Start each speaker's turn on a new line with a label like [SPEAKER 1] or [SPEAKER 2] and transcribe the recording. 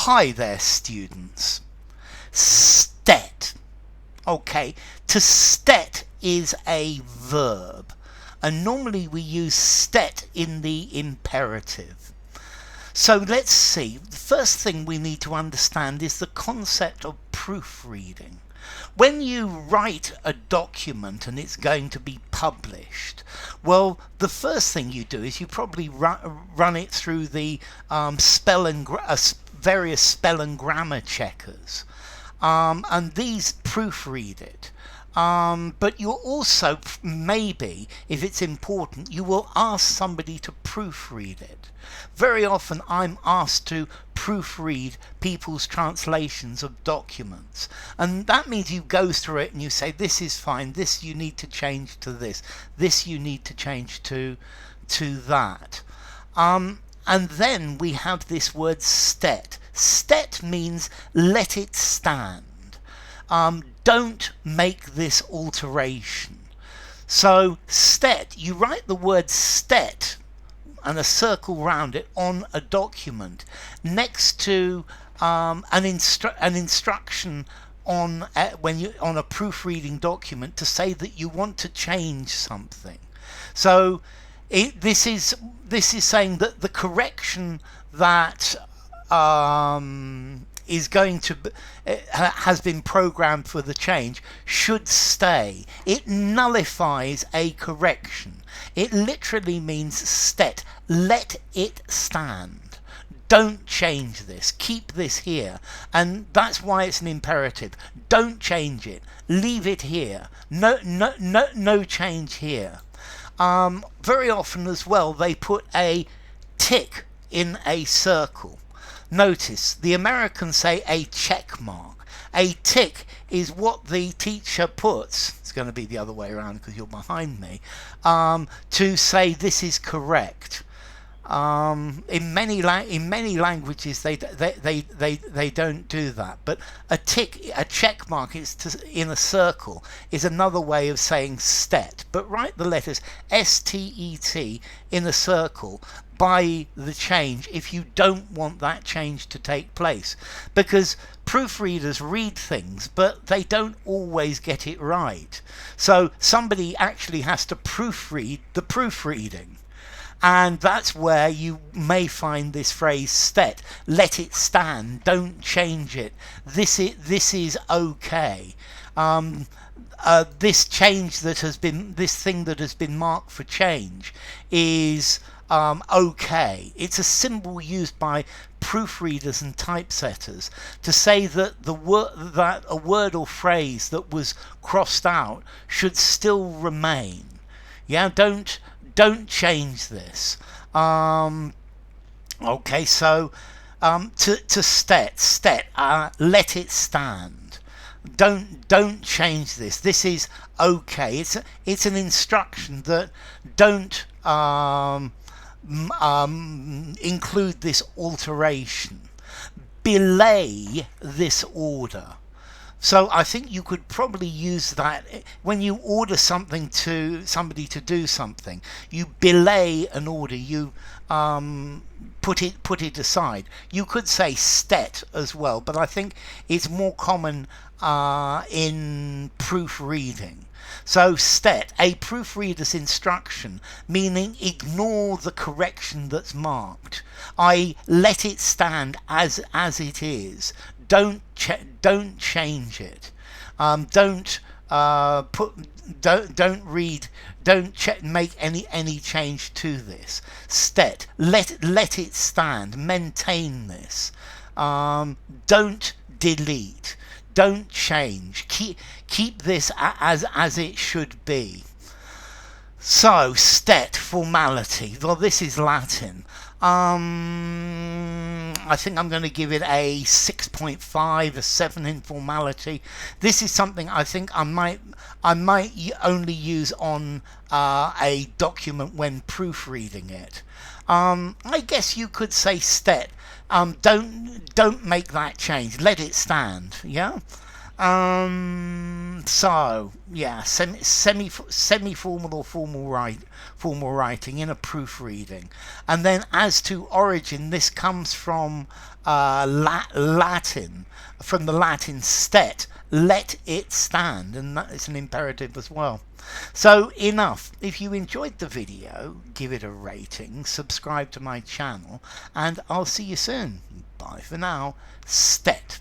[SPEAKER 1] Hi there, students. Stet. Okay, to stet is a verb, and normally we use stet in the imperative. So let's see. The first thing we need to understand is the concept of proofreading. When you write a document and it's going to be published, well, the first thing you do is you probably run it through the various spell and grammar checkers, and these proofread it. But you'll also, maybe, if it's important, you will ask somebody to proofread it. Very often I'm asked to proofread people's translations of documents, and that means you go through it and you say, this is fine, this you need to change to this you need to change to that. And then we have this word stet. Stet means let it stand. Don't make this alteration. So stet, you write the word stet and a circle round it on a document next to an instruction on a proofreading document to say that you want to change something. So this is saying that the correction that is going to has been programmed for the change should stay. It nullifies a correction. It literally means stet, let it stand. Don't change this. Keep this here. And that's why it's an imperative. Don't change it. Leave it here. No change here. Very often as well they put a tick in a circle. Notice the Americans say a check mark. A tick is what the teacher puts, it's going to be the other way around because you're behind me, to say this is correct. In many languages they don't do that, but a check mark in a circle is another way of saying stet. But write the letters STET in a circle by the change if you don't want that change to take place, because proofreaders read things but they don't always get it right. So somebody actually has to proofread the proofreading. And that's where you may find this phrase stet, let it stand, don't change it, this is okay. This thing that has been marked for change is okay. It's a symbol used by proofreaders and typesetters to say that that a word or phrase that was crossed out should still remain. Yeah, don't change this. Okay, so to stet, let it stand. Don't change this. This is okay. It's an instruction that don't include this alteration. Belay this order. So I think you could probably use that when you order somebody to do something. You belay an order. You put it aside. You could say stet as well, but I think it's more common in proofreading. So stet, a proofreader's instruction, meaning ignore the correction that's marked. I let it stand as it is. Don't change it. Don't make any change to this. Stet, let it stand. Maintain this. Don't delete. Don't change. Keep this as it should be. So stet, formality. Well, this is Latin. I think I'm going to give it a 6.5, a 7 in formality. This is something I think I might only use on a document when proofreading it. I guess you could say stet. Don't make that change. Let it stand. Yeah. So yeah, semi-formal or formal writing in a proofreading. And then as to origin, this comes from Latin, from the Latin stet, let it stand, and that is an imperative as well. So enough. If you enjoyed the video, give it a rating, subscribe to my channel, and I'll see you soon. Bye for now. Stet.